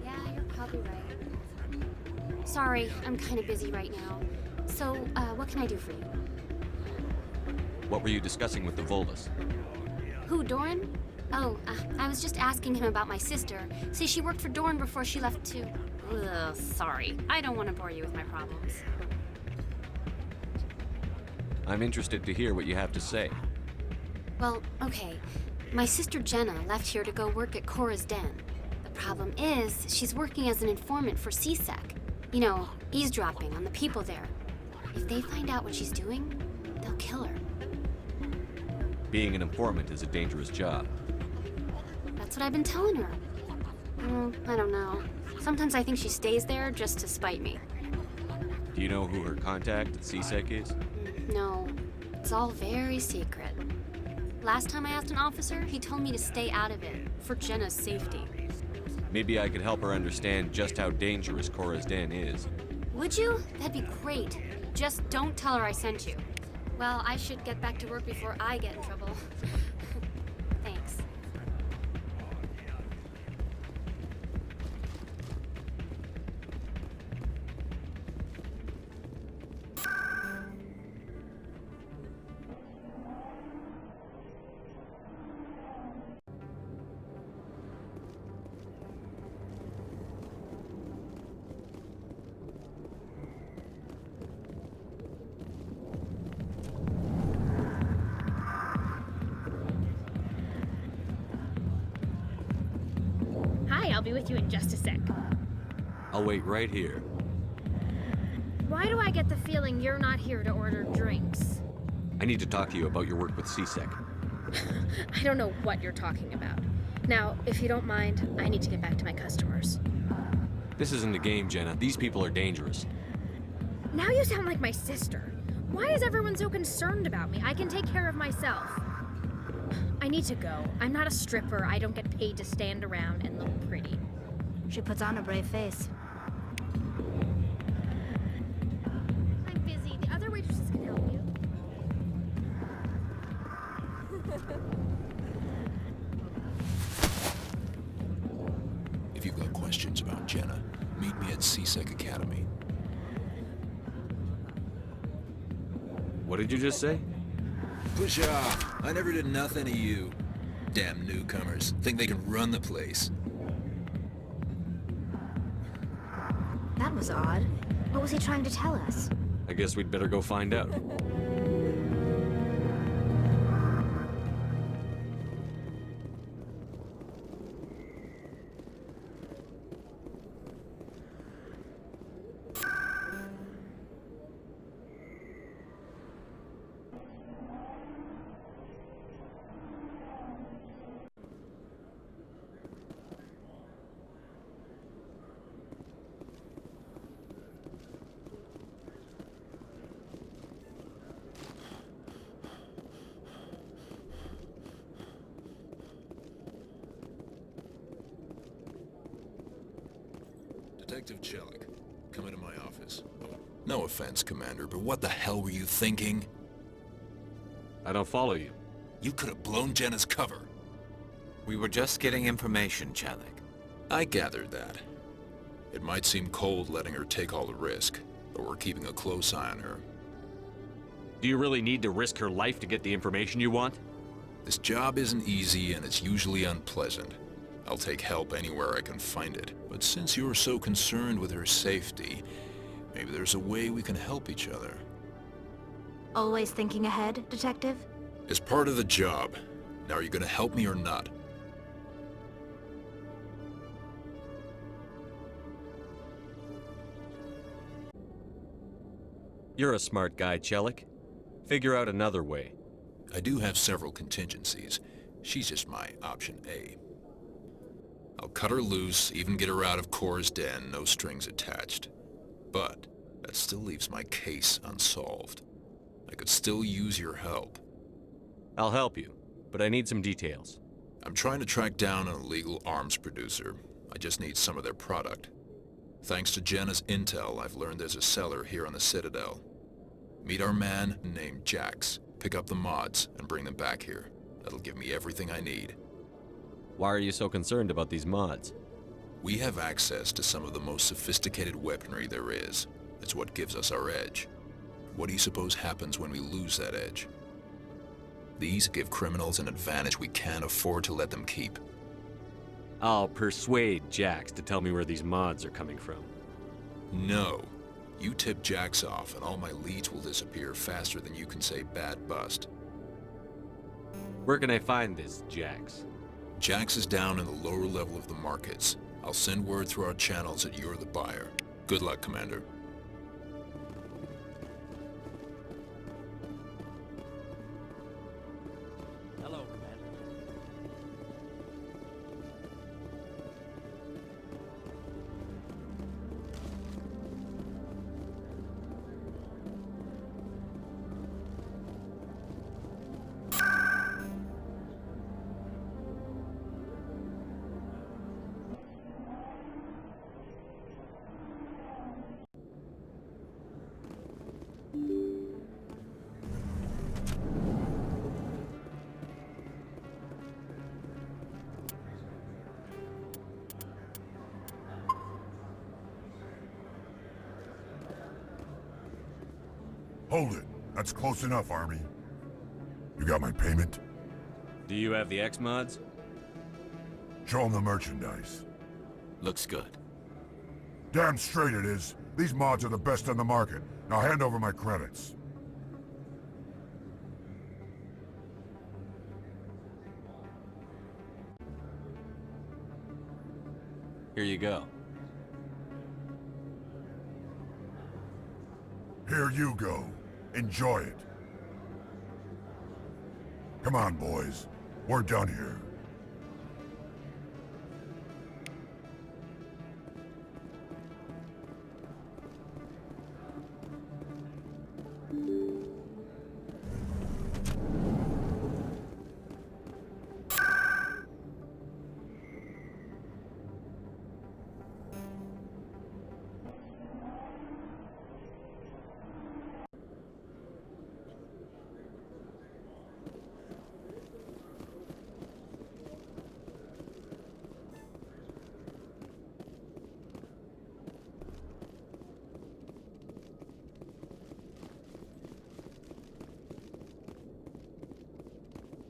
Yeah, you're probably right. Sorry, I'm kind of busy right now. So, what can I do for you? What were you discussing with the Volus? Who, Doran? Oh, I was just asking him about my sister. See, she worked for Doran before she left to... Ugh, sorry. I don't want to bore you with my problems. I'm interested to hear what you have to say. Well, okay. My sister Jenna left here to go work at Cora's Den. The problem is, she's working as an informant for CSEC. You know, eavesdropping on the people there. If they find out what she's doing, they'll kill her. Being an informant is a dangerous job. That's what I've been telling her. I don't know. Sometimes I think she stays there just to spite me. Do you know who her contact at CSEC is? No, it's all very secret. Last time I asked an officer, he told me to stay out of it, for Jenna's safety. Maybe I could help her understand just how dangerous Cora's Den is. Would you? That'd be great. Just don't tell her I sent you. Well, I should get back to work before I get in trouble. Thanks. Hi, I'll be with you in just a sec. I'll wait right here. Why do I get the feeling you're not here to order drinks? I need to talk to you about your work with CSEC. I don't know what you're talking about. Now, if you don't mind, I need to get back to my customers. This isn't a game, Jenna. These people are dangerous. Now you sound like my sister. Why is everyone so concerned about me? I can take care of myself. I need to go. I'm not a stripper. I don't get paid to stand around and look pretty. She puts on a brave face. I'm busy. The other waitresses can help you. If you've got questions about Jenna, meet me at CSEC Academy. What did you just say? Push off! I never did nothing to you. Damn newcomers. Think they can run the place. That was odd. What was he trying to tell us? I guess we'd better go find out. Detective Chelik, come into my office. No offense, Commander, but what the hell were you thinking? I don't follow you. You could have blown Jenna's cover. We were just getting information, Chelik. I gathered that. It might seem cold letting her take all the risk, but we're keeping a close eye on her. Do you really need to risk her life to get the information you want? This job isn't easy and it's usually unpleasant. I'll take help anywhere I can find it. But since you're so concerned with her safety, maybe there's a way we can help each other. Always thinking ahead, Detective? It's part of the job. Now are you gonna help me or not? You're a smart guy, Chelik. Figure out another way. I do have several contingencies. She's just my option A. I'll cut her loose, even get her out of Cora's den, no strings attached. But that still leaves my case unsolved. I could still use your help. I'll help you, but I need some details. I'm trying to track down an illegal arms producer. I just need some of their product. Thanks to Jenna's intel, I've learned there's a seller here on the Citadel. Meet our man named Jax, pick up the mods, and bring them back here. That'll give me everything I need. Why are you so concerned about these mods? We have access to some of the most sophisticated weaponry there is. It's what gives us our edge. What do you suppose happens when we lose that edge? These give criminals an advantage we can't afford to let them keep. I'll persuade Jax to tell me where these mods are coming from. No. You tip Jax off and all my leads will disappear faster than you can say bad bust. Where can I find this Jax? Jax is down in the lower level of the markets. I'll send word through our channels that you're the buyer. Good luck, Commander. Hello, Commander. Hold it. That's close enough, Army. You got my payment? Do you have the X mods? Show 'em the merchandise. Looks good. Damn straight it is. These mods are the best on the market. Now hand over my credits. Here you go. Here you go. Enjoy it. Come on, boys. We're done here.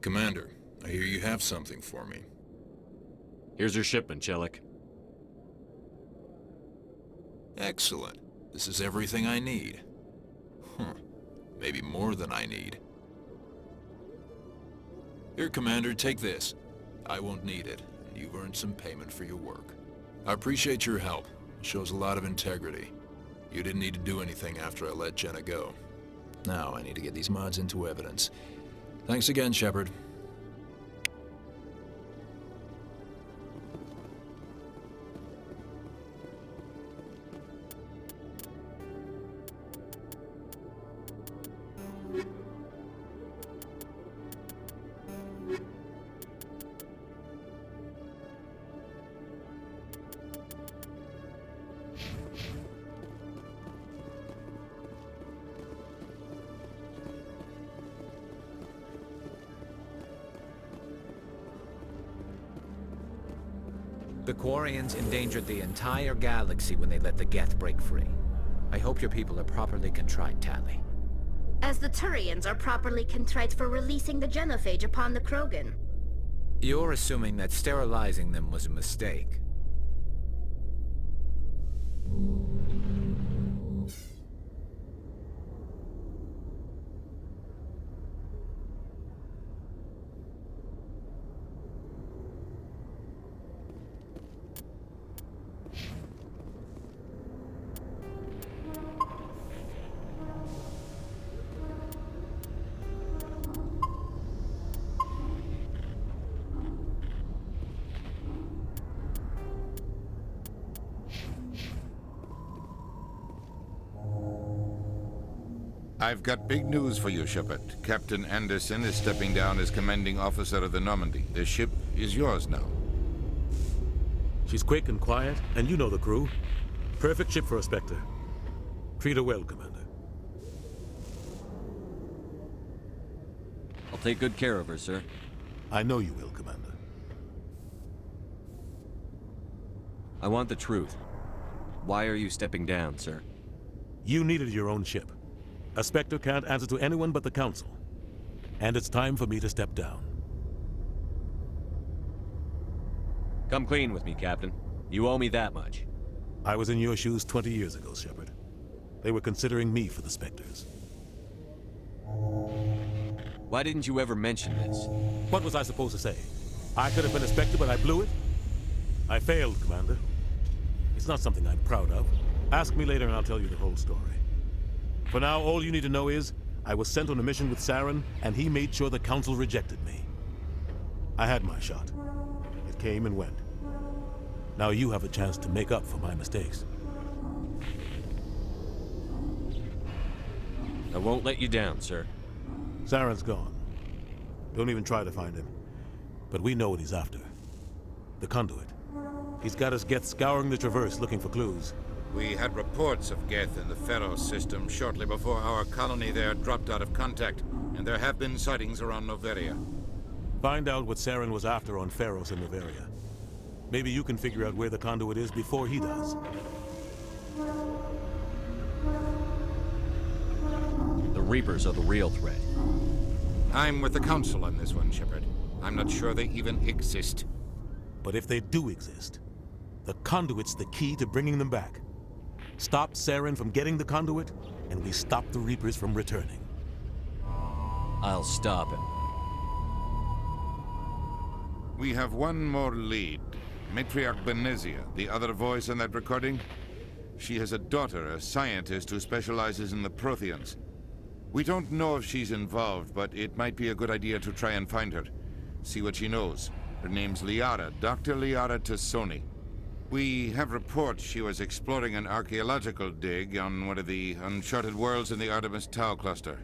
Commander, I hear you have something for me. Here's your shipment, Chelik. Excellent. This is everything I need. Huh. Maybe more than I need. Here, Commander, take this. I won't need it, and you've earned some payment for your work. I appreciate your help. It shows a lot of integrity. You didn't need to do anything after I let Jenna go. Now I need to get these mods into evidence. Thanks again, Shepard. The Quarians endangered the entire galaxy when they let the Geth break free. I hope your people are properly contrite, Tali. As the Turians are properly contrite for releasing the genophage upon the Krogan. You're assuming that sterilizing them was a mistake. I've got big news for you, Shepard. Captain Anderson is stepping down as commanding officer of the Normandy. The ship is yours now. She's quick and quiet, and you know the crew. Perfect ship for a Spectre. Treat her well, Commander. I'll take good care of her, sir. I know you will, Commander. I want the truth. Why are you stepping down, sir? You needed your own ship. A Spectre can't answer to anyone but the Council. And it's time for me to step down. Come clean with me, Captain. You owe me that much. I was in your shoes 20 years ago, Shepard. They were considering me for the Spectres. Why didn't you ever mention this? What was I supposed to say? I could have been a Spectre, but I blew it? I failed, Commander. It's not something I'm proud of. Ask me later and I'll tell you the whole story. For now, all you need to know is, I was sent on a mission with Saren, and he made sure the Council rejected me. I had my shot. It came and went. Now you have a chance to make up for my mistakes. I won't let you down, sir. Saren's gone. Don't even try to find him. But we know what he's after. The conduit. He's got us Geth scouring the Traverse looking for clues. We had reports of Geth in the Pharos system shortly before our colony there dropped out of contact, and there have been sightings around Noveria. Find out what Saren was after on Pharos and Noveria. Maybe you can figure out where the conduit is before he does. The Reapers are the real threat. I'm with the Council on this one, Shepard. I'm not sure they even exist. But if they do exist, the conduit's the key to bringing them back. Stop Saren from getting the conduit, and we stop the Reapers from returning. I'll stop him. We have one more lead. Matriarch Benezia, the other voice in that recording. She has a daughter, a scientist who specializes in the Protheans. We don't know if she's involved, but it might be a good idea to try and find her. See what she knows. Her name's Liara, Dr. Liara Tassoni. We have reports she was exploring an archaeological dig on one of the uncharted worlds in the Artemis Tau cluster.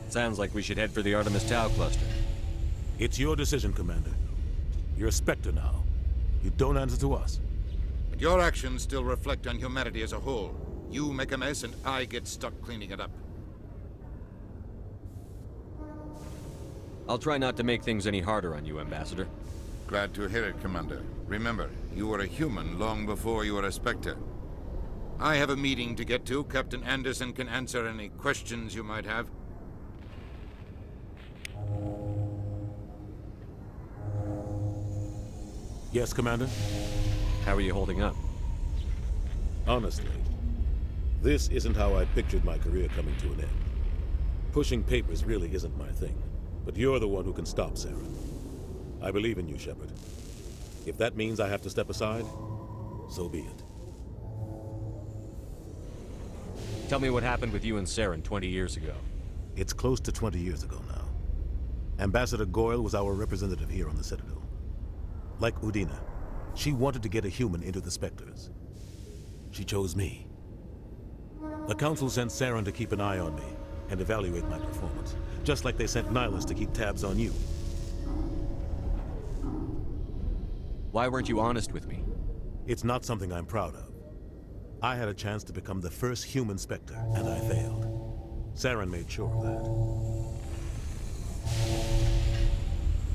Sounds like we should head for the Artemis Tau cluster. It's your decision, Commander. You're a Spectre now. You don't answer to us. But your actions still reflect on humanity as a whole. You make a mess and I get stuck cleaning it up. I'll try not to make things any harder on you, Ambassador. Glad to hear it, Commander. Remember, you were a human long before you were a Spectre. I have a meeting to get to. Captain Anderson can answer any questions you might have. Yes, Commander? How are you holding up? Honestly, this isn't how I pictured my career coming to an end. Pushing papers really isn't my thing, but you're the one who can stop Saren. I believe in you, Shepard. If that means I have to step aside, so be it. Tell me what happened with you and Saren 20 years ago. It's close to 20 years ago now. Ambassador Goyle was our representative here on the Citadel. Like Udina, she wanted to get a human into the Spectres. She chose me. The Council sent Saren to keep an eye on me and evaluate my performance, just like they sent Nihilus to keep tabs on you. Why weren't you honest with me? It's not something I'm proud of. I had a chance to become the first human Spectre, and I failed. Saren made sure of that.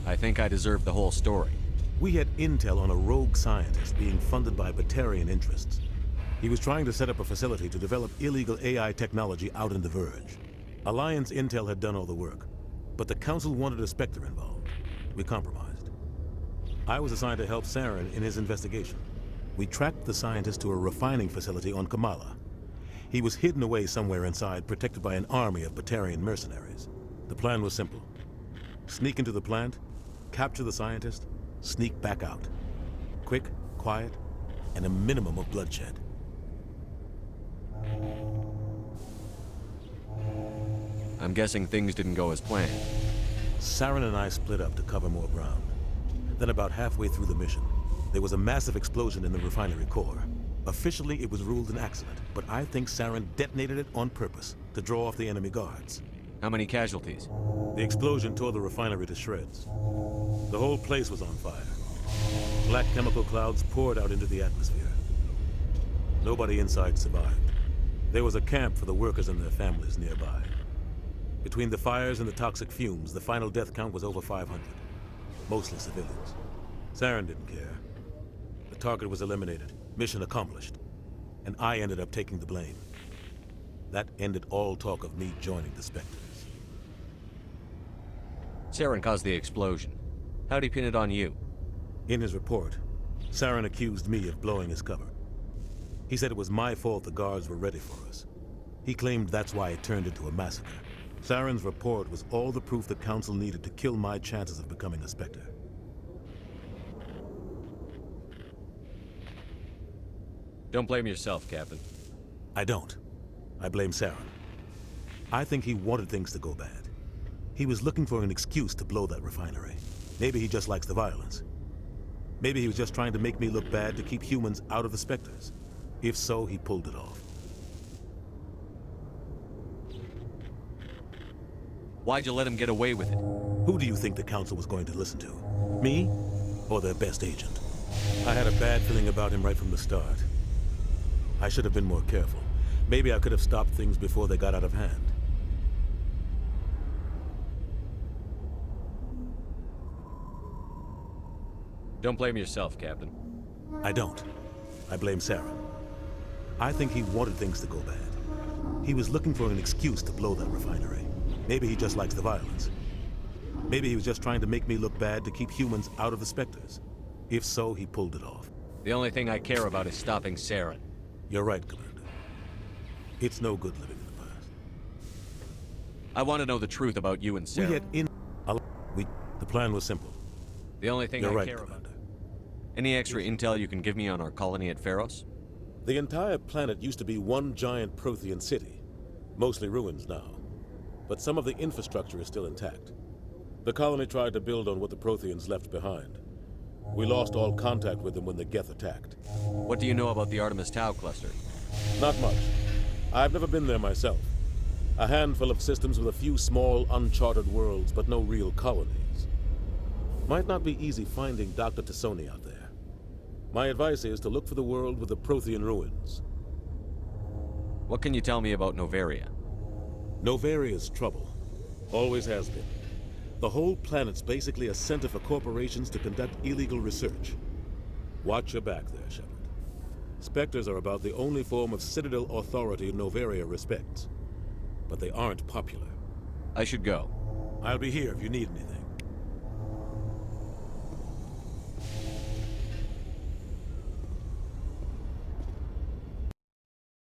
I think I deserve the whole story. We had intel on a rogue scientist being funded by Batarian interests. He was trying to set up a facility to develop illegal AI technology out in the Verge. Alliance intel had done all the work, but the Council wanted a Spectre involved. We compromised. I was assigned to help Saren in his investigation. We tracked the scientist to a refining facility on Kamala. He was hidden away somewhere inside, protected by an army of Batarian mercenaries. The plan was simple. Sneak into the plant, capture the scientist, sneak back out. Quick, quiet, and a minimum of bloodshed. I'm guessing things didn't go as planned. Saren and I split up to cover more ground. Then about halfway through the mission, there was a massive explosion in the refinery core. Officially, it was ruled an accident, but I think Saren detonated it on purpose to draw off the enemy guards. How many casualties? The explosion tore the refinery to shreds. The whole place was on fire. Black chemical clouds poured out into the atmosphere. Nobody inside survived. There was a camp for the workers and their families nearby. Between the fires and the toxic fumes, the final death count was over 500. Mostly civilians. Saren didn't care. The target was eliminated. Mission accomplished. And I ended up taking the blame. That ended all talk of me joining the Spectres. Saren caused the explosion. How'd he pin it on you? In his report, Saren accused me of blowing his cover. He said it was my fault the guards were ready for us. He claimed that's why it turned into a massacre. Saren's report was all the proof the Council needed to kill my chances of becoming a Spectre. Don't blame yourself, Captain. I don't. I blame Saren. I think he wanted things to go bad. He was looking for an excuse to blow that refinery. Maybe he just likes the violence. Maybe he was just trying to make me look bad to keep humans out of the Spectres. If so, he pulled it off. Why'd you let him get away with it? Who do you think the Council was going to listen to? Me? Or their best agent? I had a bad feeling about him right from the start. I should have been more careful. Maybe I could have stopped things before they got out of hand. Don't blame yourself, Captain. I don't. I blame Saren. I think he wanted things to go bad. He was looking for an excuse to blow that refinery. Maybe he just likes the violence. Maybe he was just trying to make me look bad to keep humans out of the Spectres. If so, he pulled it off. The only thing I care about is stopping Saren. You're right, Commander. It's no good living in the past. I want to know the truth about you and Saren. The plan was simple. The only thing You're I right, care Commander. about. Any extra intel you can give me on our colony at Pharos? The entire planet used to be one giant Prothean city. Mostly ruins now. But some of the infrastructure is still intact. The colony tried to build on what the Protheans left behind. We lost all contact with them when the Geth attacked. What do you know about the Artemis Tau cluster? Not much. I've never been there myself. A handful of systems with a few small, uncharted worlds, but no real colonies. Might not be easy finding Dr. Tassoni out there. My advice is to look for the world with the Prothean ruins. What can you tell me about Novaria? Novaria's trouble. Always has been. The whole planet's basically a center for corporations to conduct illegal research. Watch your back there, Shepard. Spectres are about the only form of Citadel authority Novaria respects. But they aren't popular. I should go. I'll be here if you need anything.